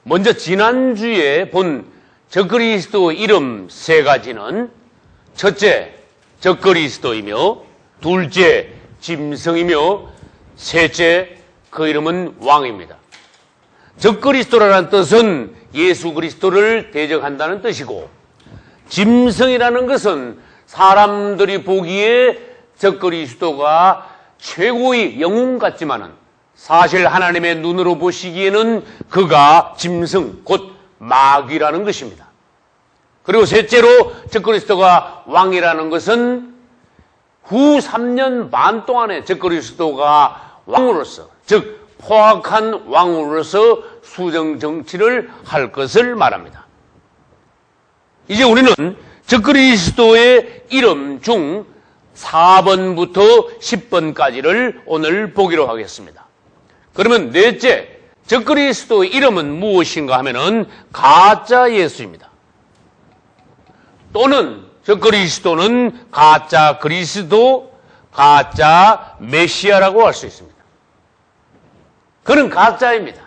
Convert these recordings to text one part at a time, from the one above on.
먼저 지난주에 본 적그리스도 이름 세 가지는 첫째, 적그리스도이며 둘째, 짐승이며 셋째, 그 이름은 왕입니다. 적그리스도라는 뜻은 예수 그리스도를 대적한다는 뜻이고, 짐승이라는 것은 사람들이 보기에 적그리스도가 최고의 영웅 같지만은 사실 하나님의 눈으로 보시기에는 그가 짐승, 곧 마귀라는 것입니다. 그리고 셋째로 적그리스도가 왕이라는 것은 후 3년 반 동안에 적그리스도가 왕으로서, 즉 포악한 왕으로서 수정 정치를 할 것을 말합니다. 이제 우리는 적그리스도의 이름 중 4번부터 10번까지를 오늘 보기로 하겠습니다. 그러면 넷째, 적그리스도의 이름은 무엇인가 하면은 가짜 예수입니다. 또는 적그리스도는 가짜 그리스도, 가짜 메시아라고 할 수 있습니다. 그는 가짜입니다.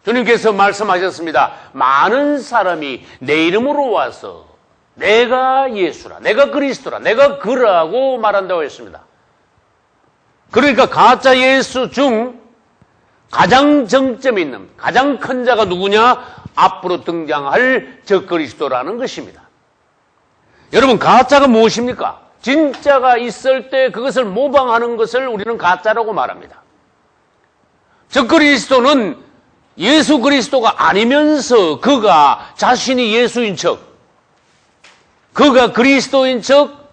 주님께서 말씀하셨습니다. 많은 사람이 내 이름으로 와서 내가 예수라, 내가 그리스도라, 내가 그라고 말한다고 했습니다. 그러니까 가짜 예수 중 가장 정점이 있는 가장 큰 자가 누구냐? 앞으로 등장할 적그리스도라는 것입니다. 여러분, 가짜가 무엇입니까? 진짜가 있을 때 그것을 모방하는 것을 우리는 가짜라고 말합니다. 적그리스도는 예수 그리스도가 아니면서 그가 자신이 예수인 척, 그가 그리스도인 척,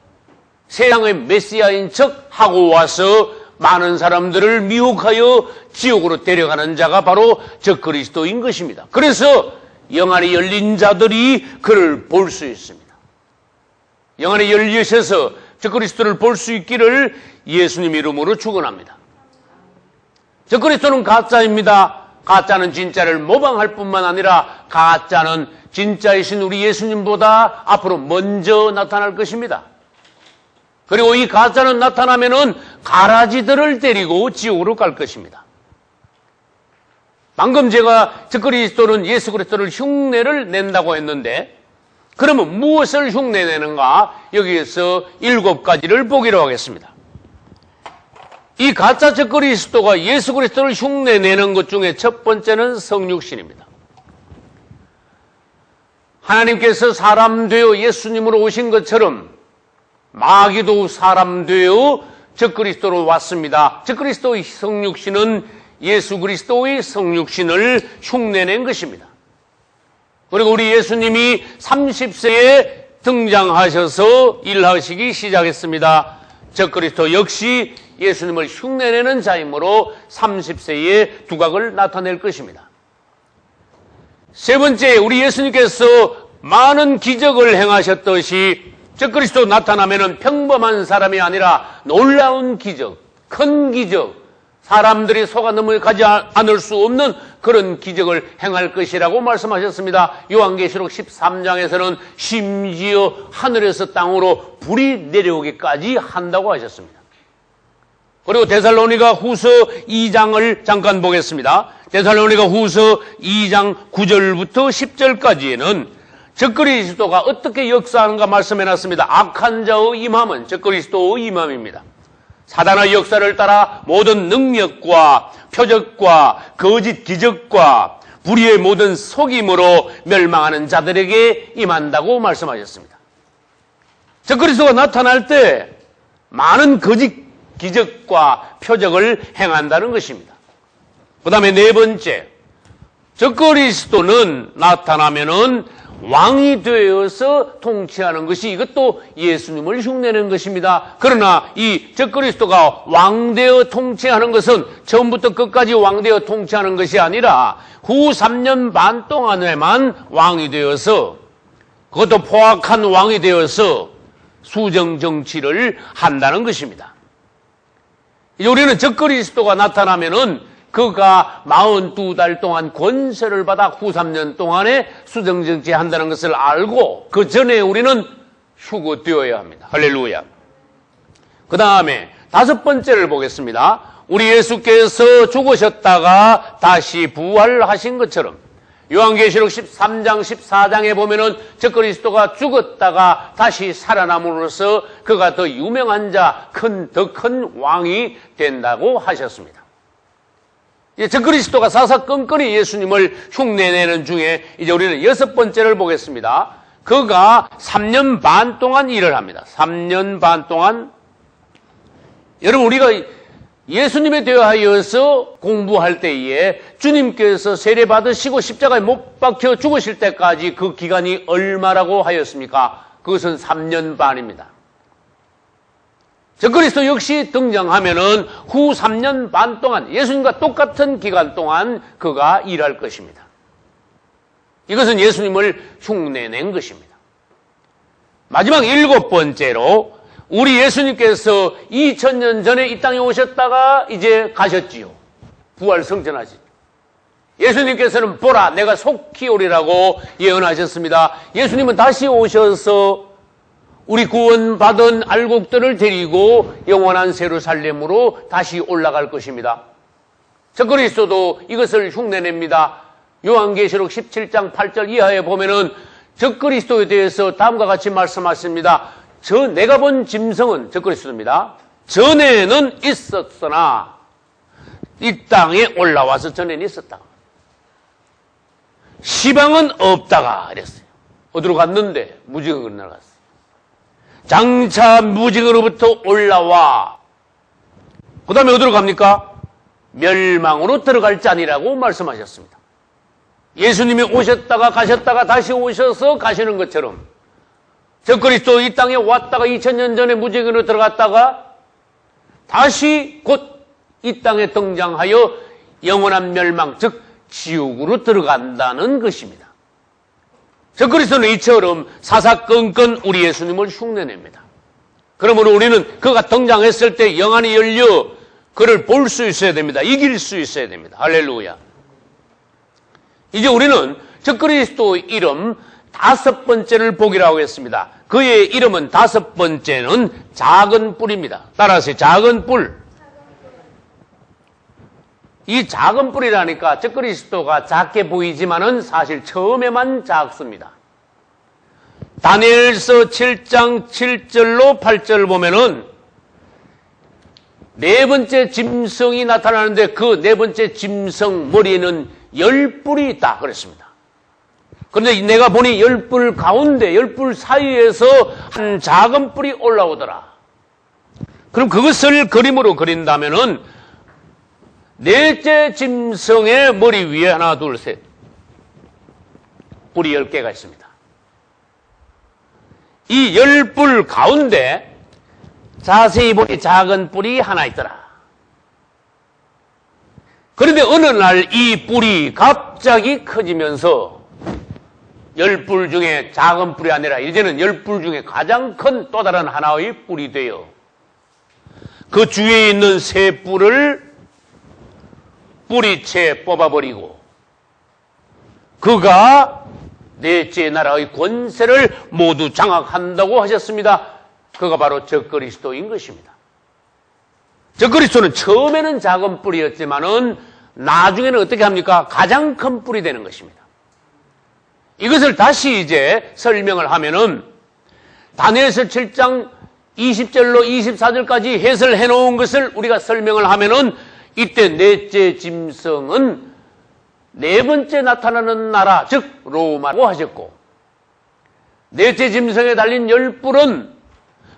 세상의 메시아인 척 하고 와서 많은 사람들을 미혹하여 지옥으로 데려가는 자가 바로 적그리스도인 것입니다. 그래서 영안이 열린 자들이 그를 볼 수 있습니다. 영안이 열리셔서 적그리스도를 볼 수 있기를 예수님 이름으로 축원합니다. 적그리스도는 가짜입니다. 가짜는 진짜를 모방할 뿐만 아니라 가짜는 진짜이신 우리 예수님보다 앞으로 먼저 나타날 것입니다. 그리고 이 가짜는 나타나면은 가라지들을 데리고 지옥으로 갈 것입니다. 방금 제가 적그리스도는 예수 그리스도를 흉내를 낸다고 했는데, 그러면 무엇을 흉내내는가? 여기에서 7가지를 보기로 하겠습니다. 이 가짜 적그리스도가 예수 그리스도를 흉내내는 것 중에 첫 번째는 성육신입니다. 하나님께서 사람 되어 예수님으로 오신 것처럼 마귀도 사람 되어 적그리스도로 왔습니다. 적그리스도의 성육신은 예수 그리스도의 성육신을 흉내낸 것입니다. 그리고 우리 예수님이 30세에 등장하셔서 일하시기 시작했습니다. 적그리스도 역시 예수님을 흉내내는 자이므로 30세에 두각을 나타낼 것입니다. 세 번째, 우리 예수님께서 많은 기적을 행하셨듯이 적그리스도 나타나면은 평범한 사람이 아니라 놀라운 기적, 큰 기적, 사람들이 속아 넘어가지 않을 수 없는 그런 기적을 행할 것이라고 말씀하셨습니다. 요한계시록 13장에서는 심지어 하늘에서 땅으로 불이 내려오기까지 한다고 하셨습니다. 그리고 데살로니가 후서 2장을 잠깐 보겠습니다. 데살로니가 후서 2장 9절부터 10절까지에는 적그리스도가 어떻게 역사하는가 말씀해놨습니다. 악한 자의 임함은 적그리스도의 임함입니다. 사단의 역사를 따라 모든 능력과 표적과 거짓 기적과 불의의 모든 속임으로 멸망하는 자들에게 임한다고 말씀하셨습니다. 적그리스도가 나타날 때 많은 거짓 기적과 표적을 행한다는 것입니다. 그 다음에 네 번째, 적그리스도는 나타나면은 왕이 되어서 통치하는 것이, 이것도 예수님을 흉내내는 것입니다. 그러나 이 적그리스도가 왕되어 통치하는 것은 처음부터 끝까지 왕되어 통치하는 것이 아니라 후 3년 반 동안에만 왕이 되어서, 그것도 포악한 왕이 되어서 수정 정치를 한다는 것입니다. 우리는 적그리스도가 나타나면은 그가 42달 동안 권세를 받아 후 3년 동안에 수정정치 한다는 것을 알고 그 전에 우리는 휴거되어야 합니다. 할렐루야. 그 다음에 다섯 번째를 보겠습니다. 우리 예수께서 죽으셨다가 다시 부활하신 것처럼 요한계시록 13장, 14장에 보면은 적그리스도가 죽었다가 다시 살아남으로써 그가 더 유명한 자, 더 큰 왕이 된다고 하셨습니다. 적그리스도가 사사건건히 예수님을 흉내내는 중에 이제 우리는 6번째를 보겠습니다. 그가 3년 반 동안 일을 합니다. 3년 반 동안. 여러분, 우리가 예수님에 대하여서 공부할 때에 주님께서 세례 받으시고 십자가에 못 박혀 죽으실 때까지 그 기간이 얼마라고 하였습니까? 그것은 3년 반입니다. 적그리스도 역시 등장하면은 후 3년 반 동안 예수님과 똑같은 기간 동안 그가 일할 것입니다. 이것은 예수님을 흉내낸 것입니다. 마지막 7번째로 우리 예수님께서 2000년 전에 이 땅에 오셨다가 이제 가셨지요. 부활승천하시죠. 예수님께서는 보라 내가 속히 오리라고 예언하셨습니다. 예수님은 다시 오셔서 우리 구원받은 알곡들을 데리고 영원한 예루살렘으로 다시 올라갈 것입니다. 적그리스도도 이것을 흉내냅니다. 요한계시록 17장 8절 이하에 보면은 적그리스도에 대해서 다음과 같이 말씀하십니다. 내가 본 짐승은 적그리스도입니다. 전에는 있었으나 이 땅에 올라와서 전에는 있었다. 시방은 없다가 이랬어요. 어디로 갔는데? 무지개로 날아갔어요. 장차 무지개로부터 올라와 그 다음에 어디로 갑니까? 멸망으로 들어갈 자니라고 말씀하셨습니다. 예수님이 오셨다가 가셨다가 다시 오셔서 가시는 것처럼 적그리스도 이 땅에 왔다가 2000년 전에 무지개로 들어갔다가 다시 곧 이 땅에 등장하여 영원한 멸망, 즉 지옥으로 들어간다는 것입니다. 적그리스도는 이처럼 사사건건 우리 예수님을 흉내냅니다. 그러므로 우리는 그가 등장했을 때 영안이 열려 그를 볼 수 있어야 됩니다. 이길 수 있어야 됩니다. 할렐루야. 이제 우리는 적그리스도 이름 5번째를 보기로 하겠습니다. 그의 이름은 5번째는 작은 뿔입니다. 따라하세요. 작은 뿔. 이 작은 뿔이라니까 적그리스도가 작게 보이지만은 사실 처음에만 작습니다. 다니엘서 7장 7절로 8절 보면은 네 번째 짐승이 나타나는데 그 네 번째 짐승 머리에는 10뿔이 있다 그랬습니다. 그런데 내가 보니 10뿔 가운데 10뿔 사이에서 한 작은 뿔이 올라오더라. 그럼 그것을 그림으로 그린다면은 넷째 짐승의 머리 위에 하나 둘 셋 뿔이 10개가 있습니다. 이 10뿔 가운데 자세히 보니 작은 뿔이 하나 있더라. 그런데 어느 날 이 뿔이 갑자기 커지면서 10뿔 중에 작은 뿔이 아니라 이제는 10뿔 중에 가장 큰 또 다른 하나의 뿔이 되어 그 주위에 있는 세 뿔을 뿌리채 뽑아버리고 그가 넷째 나라의 권세를 모두 장악한다고 하셨습니다. 그가 바로 적그리스도인 것입니다. 적그리스도는 처음에는 작은 뿔이었지만은 나중에는 어떻게 합니까? 가장 큰 뿔이 되는 것입니다. 이것을 다시 이제 설명을 하면은 다니엘서 7장 20절로 24절까지 해설해 놓은 것을 우리가 설명을 하면은 이때 넷째 짐승은 네 번째 나타나는 나라, 즉 로마라고 하셨고 넷째 짐승에 달린 10뿔은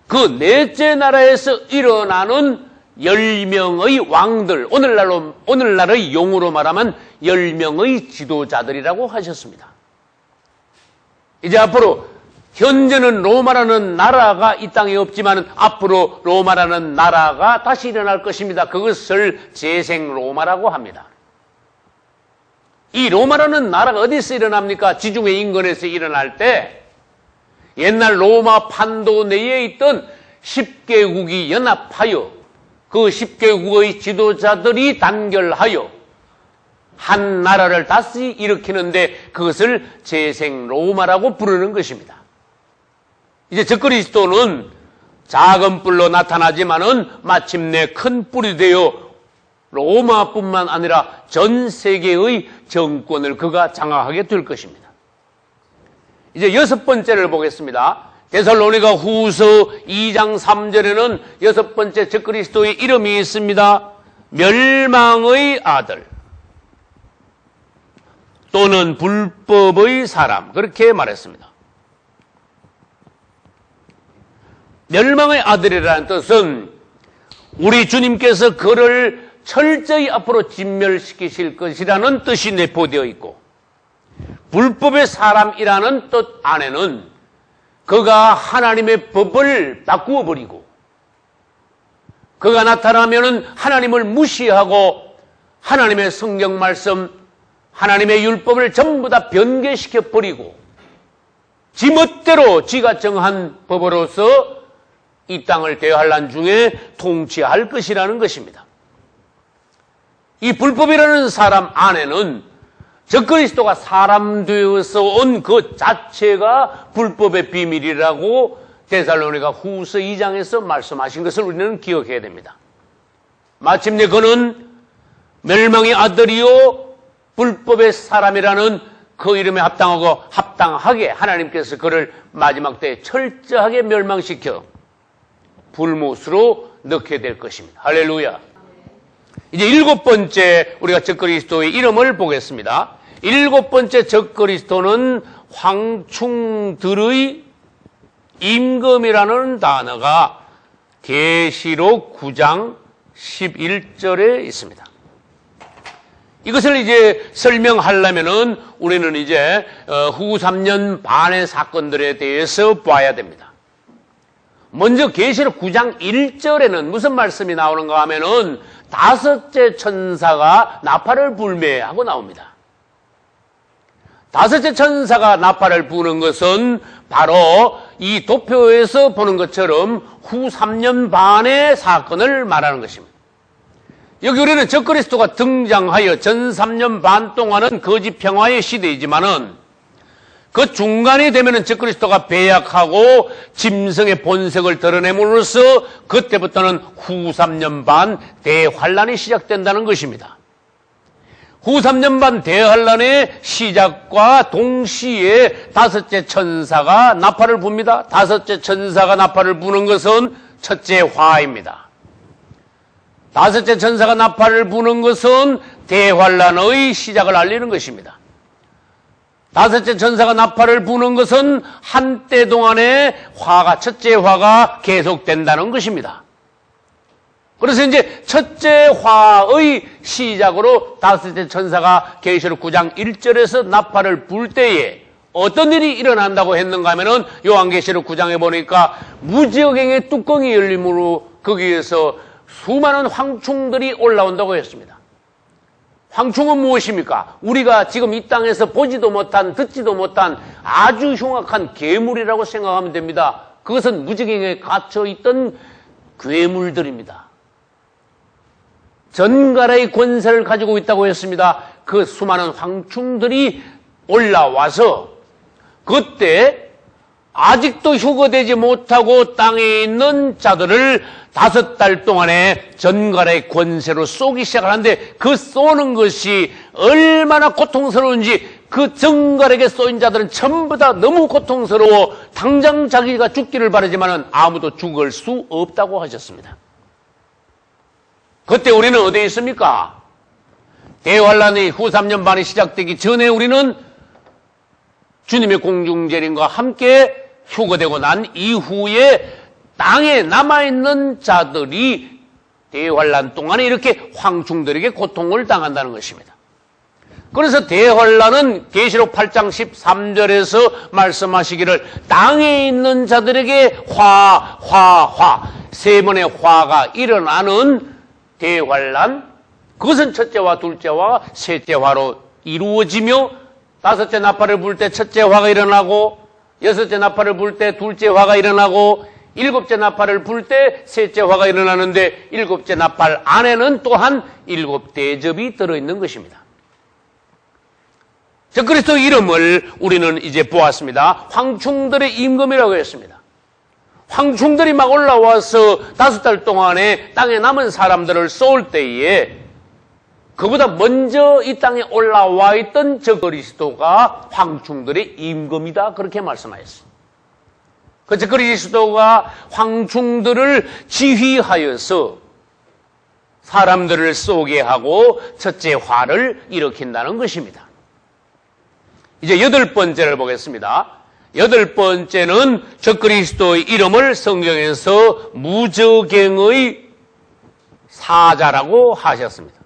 그 넷째 나라에서 일어나는 10명의 왕들, 오늘날의 용어로 말하면 10명의 지도자들이라고 하셨습니다. 이제 앞으로 현재는 로마라는 나라가 이 땅에 없지만 앞으로 로마라는 나라가 다시 일어날 것입니다. 그것을 재생 로마라고 합니다. 이 로마라는 나라가 어디서 일어납니까? 지중해 인근에서 일어날 때 옛날 로마 판도 내에 있던 10개국이 연합하여 그 10개국의 지도자들이 단결하여 한 나라를 다시 일으키는데 그것을 재생 로마라고 부르는 것입니다. 이제 적그리스도는 작은 뿔로 나타나지만은 마침내 큰 뿔이 되어 로마뿐만 아니라 전 세계의 정권을 그가 장악하게 될 것입니다. 이제 6번째를 보겠습니다. 데살로니가 후서 2장 3절에는 6번째 적그리스도의 이름이 있습니다. 멸망의 아들 또는 불법의 사람, 그렇게 말했습니다. 멸망의 아들이라는 뜻은 우리 주님께서 그를 철저히 앞으로 진멸시키실 것이라는 뜻이 내포되어 있고, 불법의 사람이라는 뜻 안에는 그가 하나님의 법을 바꾸어 버리고, 그가 나타나면은 하나님을 무시하고 하나님의 성경 말씀, 하나님의 율법을 전부 다 변개시켜 버리고 지 멋대로 지가 정한 법으로서 이 땅을 대환란 중에 통치할 것이라는 것입니다. 이 불법이라는 사람 안에는 적그리스도가 사람 되어서 온 그 자체가 불법의 비밀이라고 데살로니가 후서 2장에서 말씀하신 것을 우리는 기억해야 됩니다. 마침내 그는 멸망의 아들이요 불법의 사람이라는 그 이름에 합당하게 하나님께서 그를 마지막 때에 철저하게 멸망시켜 불못으로 넣게 될 것입니다. 할렐루야. 이제 7번째 우리가 적그리스도의 이름을 보겠습니다. 7번째 적그리스도는 황충들의 임금이라는 단어가 계시록 9장 11절에 있습니다. 이것을 이제 설명하려면은 우리는 이제 후 3년 반의 사건들에 대해서 봐야 됩니다. 먼저 계시록 9장 1절에는 무슨 말씀이 나오는가 하면은 5째 천사가 나팔을 불매 하고 나옵니다. 5째 천사가 나팔을 부는 것은 바로 이 도표에서 보는 것처럼 후 3년 반의 사건을 말하는 것입니다. 여기 우리는 적그리스도가 등장하여 전 3년 반 동안은 거짓 평화의 시대이지만은 그 중간이 되면은 적그리스도가 배약하고 짐승의 본색을 드러냄으로써 그때부터는 후 3년 반 대환란이 시작된다는 것입니다. 후 3년 반 대환란의 시작과 동시에 5째 천사가 나팔을 붑니다. 5째 천사가 나팔을 부는 것은 첫째 화입니다. 5째 천사가 나팔을 부는 것은 대환란의 시작을 알리는 것입니다. 5째 천사가 나팔을 부는 것은 한때 동안의 첫째 화가 계속된다는 것입니다. 그래서 이제 첫째 화의 시작으로 5째 천사가 계시록 9장 1절에서 나팔을 불 때에 어떤 일이 일어난다고 했는가 하면은 요한계시록 9장에 보니까 무지어경의 뚜껑이 열림으로 거기에서 수많은 황충들이 올라온다고 했습니다. 황충은 무엇입니까? 우리가 지금 이 땅에서 보지도 못한, 듣지도 못한 아주 흉악한 괴물이라고 생각하면 됩니다. 그것은 무지경에 갇혀있던 괴물들입니다. 전갈의 권세를 가지고 있다고 했습니다. 그 수많은 황충들이 올라와서 그때 아직도 휴거되지 못하고 땅에 있는 자들을 5달 동안에 전갈의 권세로 쏘기 시작하는데 그 쏘는 것이 얼마나 고통스러운지 그 전갈에게 쏘인 자들은 전부 다 너무 고통스러워 당장 자기가 죽기를 바라지만은 아무도 죽을 수 없다고 하셨습니다. 그때 우리는 어디에 있습니까? 대환란의 후 3년 반이 시작되기 전에 우리는 주님의 공중재림과 함께 휴거되고 난 이후에 땅에 남아있는 자들이 대환란 동안에 이렇게 황충들에게 고통을 당한다는 것입니다. 그래서 대환란은 계시록 8장 13절에서 말씀하시기를 땅에 있는 자들에게 세 번의 화가 일어나는 대환란, 그것은 첫째와 둘째와 셋째화로 이루어지며 5째 나팔을 불 때 첫째 화가 일어나고 6째 나팔을 불 때 둘째 화가 일어나고 7째 나팔을 불 때 셋째 화가 일어나는데 7째 나팔 안에는 또한 7대접이 들어있는 것입니다. 적그리스도 이름을 우리는 이제 보았습니다. 황충들의 임금이라고 했습니다. 황충들이 막 올라와서 5달 동안에 땅에 남은 사람들을 쏠 때에 그보다 먼저 이 땅에 올라와 있던 저 그리스도가 황충들의 임금이다. 그렇게 말씀하였습니다. 그 저 그리스도가 황충들을 지휘하여서 사람들을 쏘게 하고 첫째 화를 일으킨다는 것입니다. 이제 8번째를 보겠습니다. 8번째는 저 그리스도의 이름을 성경에서 무저갱의 사자라고 하셨습니다.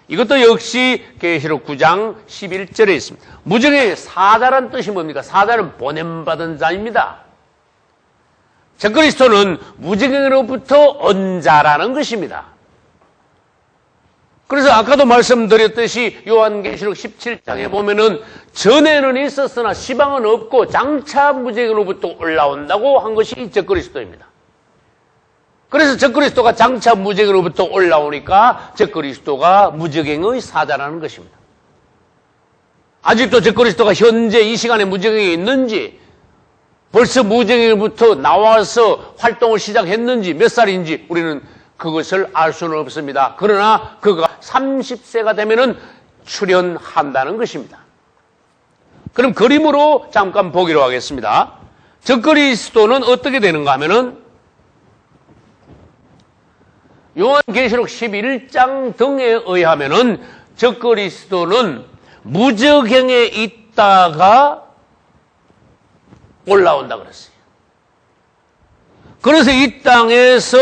이것도 역시 계시록 9장 11절에 있습니다. 무저갱의 사자란 뜻이 뭡니까? 사자는 보냄받은 자입니다. 저 그리스도는 무저갱으로부터 온 자라는 것입니다. 그래서 아까도 말씀드렸듯이 요한계시록 17장에 보면은 전에는 있었으나 시방은 없고 장차 무저갱으로부터 올라온다고 한 것이 저 그리스도입니다. 그래서 저 그리스도가 장차 무저갱으로부터 올라오니까 저 그리스도가 무저갱의 사자라는 것입니다. 아직도 저 그리스도가 현재 이 시간에 무저갱에 있는지, 벌써 무저갱으로부터 나와서 활동을 시작했는지, 몇 살인지 우리는 그것을 알 수는 없습니다. 그러나 그가 30세가 되면은 출현한다는 것입니다. 그럼 그림으로 잠깐 보기로 하겠습니다. 저 그리스도는 어떻게 되는가 하면은 요한계시록 11장 등에 의하면은 저 그리스도는 무저갱에 있다가 올라온다 그랬어요. 그래서 이 땅에서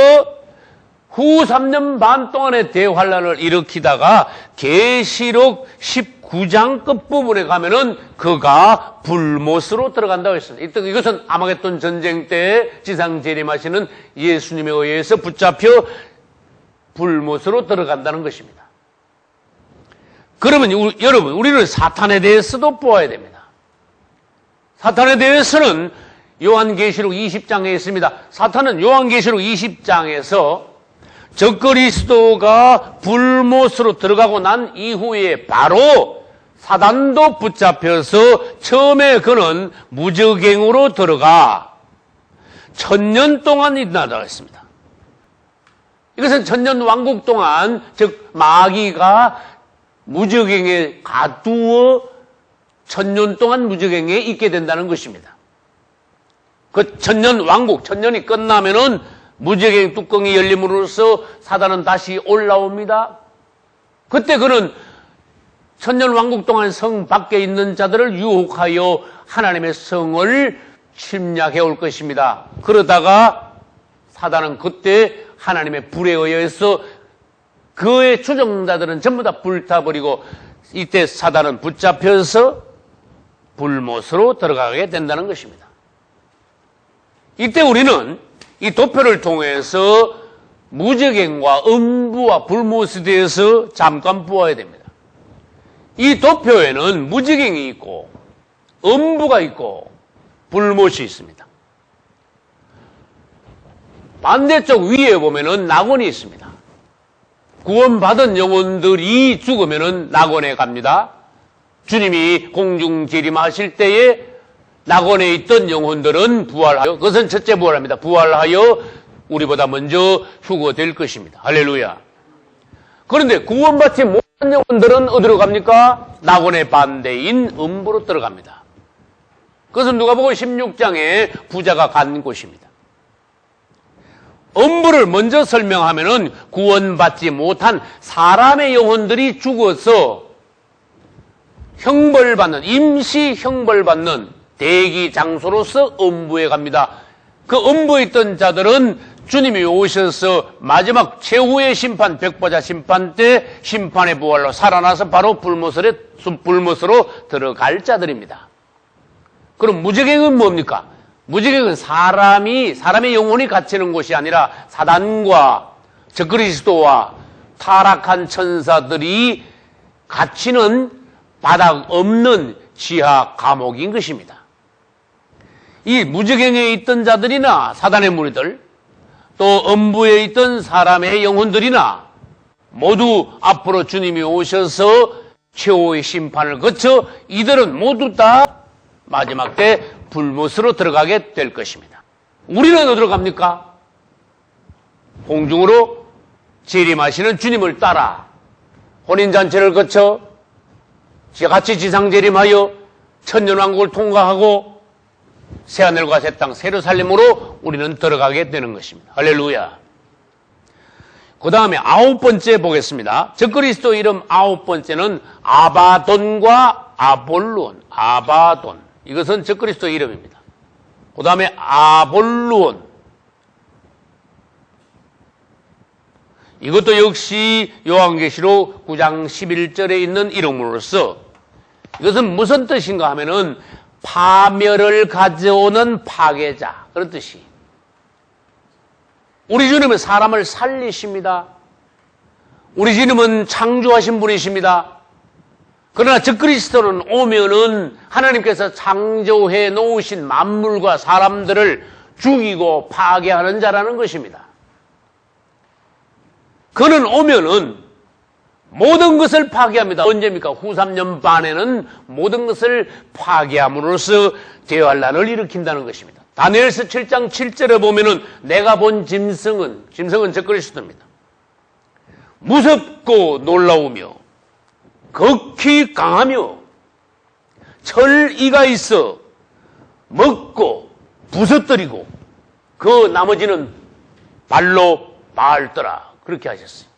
후 3년 반 동안의 대환란을 일으키다가 계시록 19장 끝부분에 가면은 그가 불못으로 들어간다고 했습니다. 이것은 아마겟돈 전쟁 때 지상 재림하시는 예수님에 의해서 붙잡혀 불못으로 들어간다는 것입니다. 그러면 여러분, 우리는 사탄에 대해서도 보아야 됩니다. 사탄에 대해서는 요한계시록 20장에 있습니다. 사탄은 요한계시록 20장에서 저 그리스도가 불못으로 들어가고 난 이후에 바로 사단도 붙잡혀서 처음에 그는 무저갱으로 들어가 1000년 동안 있나다 했습니다. 이것은 1000년 왕국 동안, 즉 마귀가 무저갱에 가두어 1000년 동안 무저갱에 있게 된다는 것입니다. 그 1000년 왕국, 1000년이 끝나면은 무저갱 뚜껑이 열림으로써 사단은 다시 올라옵니다. 그때 그는 1000년 왕국 동안 성 밖에 있는 자들을 유혹하여 하나님의 성을 침략해 올 것입니다. 그러다가 사단은 그때 하나님의 불에 의해서 그의 추종자들은 전부 다 불타버리고 이때 사단은 붙잡혀서 불못으로 들어가게 된다는 것입니다. 이때 우리는 이 도표를 통해서 무저갱과 음부와 불못에 대해서 잠깐 보아야 됩니다. 이 도표에는 무저갱이 있고 음부가 있고 불못이 있습니다. 반대쪽 위에 보면은 낙원이 있습니다. 구원받은 영혼들이 죽으면은 낙원에 갑니다. 주님이 공중 재림하실 때에 낙원에 있던 영혼들은 부활하여, 그것은 첫째 부활합니다. 부활하여 우리보다 먼저 휴거될 것입니다. 할렐루야. 그런데 구원받지 못한 영혼들은 어디로 갑니까? 낙원의 반대인 음부로 들어갑니다. 그것은 누가복음 16장에 부자가 간 곳입니다. 음부를 먼저 설명하면은 구원받지 못한 사람의 영혼들이 죽어서 형벌받는, 임시 형벌받는 대기 장소로서 음부에 갑니다. 그 음부에 있던 자들은 주님이 오셔서 마지막 최후의 심판, 백보자 심판 때 심판의 부활로 살아나서 바로 불못으로 들어갈 자들입니다. 그럼 무저갱은 뭡니까? 무저갱은 사람의 영혼이 갇히는 곳이 아니라 사단과 저 그리스도와 타락한 천사들이 갇히는 바닥 없는 지하 감옥인 것입니다. 이 무저갱에 있던 자들이나 사단의 무리들, 또 음부에 있던 사람의 영혼들이나 모두 앞으로 주님이 오셔서 최후의 심판을 거쳐 이들은 모두 다 마지막 때 불못으로 들어가게 될 것입니다. 우리는 어디로 갑니까? 공중으로 재림하시는 주님을 따라 혼인잔치를 거쳐 같이 지상재림하여 천년왕국을 통과하고 새하늘과 새 땅 새로 살림으로 우리는 들어가게 되는 것입니다. 할렐루야. 그 다음에 9번째 보겠습니다. 적그리스도 이름 9번째는 아바돈과 아볼루온. 아바돈. 이것은 적그리스도 이름입니다. 그 다음에 아볼루온. 이것도 역시 요한계시록 9장 11절에 있는 이름으로서 이것은 무슨 뜻인가 하면은 파멸을 가져오는 파괴자. 그런 뜻이. 우리 주님은 사람을 살리십니다. 우리 주님은 창조하신 분이십니다. 그러나 적그리스도는 오면은 하나님께서 창조해 놓으신 만물과 사람들을 죽이고 파괴하는 자라는 것입니다. 그는 오면은 모든 것을 파괴합니다. 언제입니까? 후 3년 반에는 모든 것을 파괴함으로써 대환란을 일으킨다는 것입니다. 다니엘서 7장 7절에 보면은 내가 본 짐승은 적그리스도입니다. 무섭고 놀라우며 극히 강하며 철이가 있어 먹고 부서뜨리고 그 나머지는 발로 밟더라. 그렇게 하셨어요.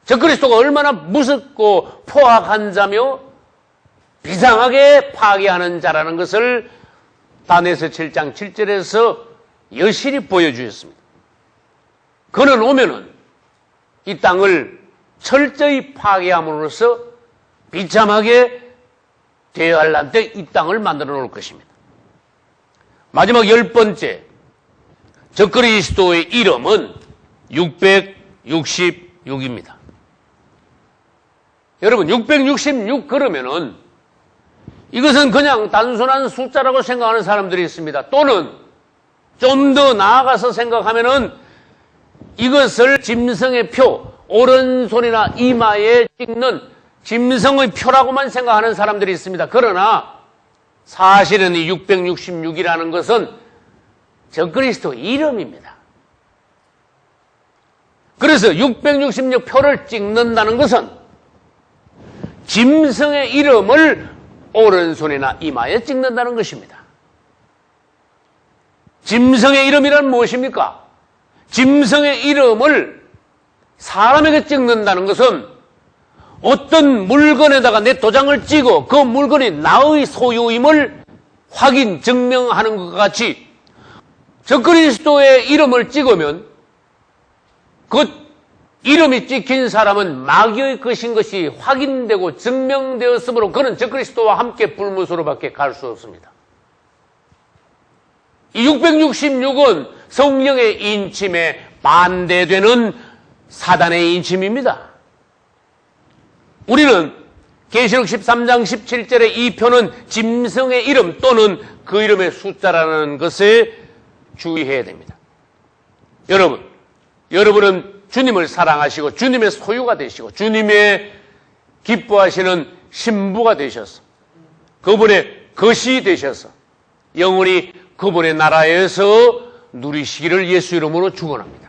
적그리스도가 얼마나 무섭고 포악한 자며 비상하게 파괴하는 자라는 것을 다니엘서 7장 7절에서 여실히 보여주셨습니다. 그는 오면은 이 땅을 철저히 파괴함으로써 비참하게 대환란 때 이 땅을 만들어 놓을 것입니다. 마지막 10번째, 적그리스도의 이름은 666입니다. 여러분 666 그러면은 이것은 그냥 단순한 숫자라고 생각하는 사람들이 있습니다. 또는 좀 더 나아가서 생각하면은 이것을 짐승의 표, 오른손이나 이마에 찍는 짐승의 표라고만 생각하는 사람들이 있습니다. 그러나 사실은 이 666이라는 것은 적그리스도 이름입니다. 그래서 666 표를 찍는다는 것은 짐승의 이름을 오른손이나 이마에 찍는다는 것입니다. 짐승의 이름이란 무엇입니까? 짐승의 이름을 사람에게 찍는다는 것은 어떤 물건에다가 내 도장을 찍어 그 물건이 나의 소유임을 확인, 증명하는 것과 같이 적그리스도의 이름을 찍으면 그 이름이 찍힌 사람은 마귀의 것인 것이 확인되고 증명되었으므로 그는 적그리스도와 함께 불못으로밖에 갈 수 없습니다. 이 666은 성령의 인침에 반대되는 사단의 인침입니다. 우리는 계시록 13장 17절의 이 표는 짐승의 이름 또는 그 이름의 숫자라는 것에 주의해야 됩니다. 여러분은 주님을 사랑하시고 주님의 소유가 되시고 주님의 기뻐하시는 신부가 되셔서 그분의 것이 되셔서 영원히 그분의 나라에서 누리시기를 예수 이름으로 축원합니다.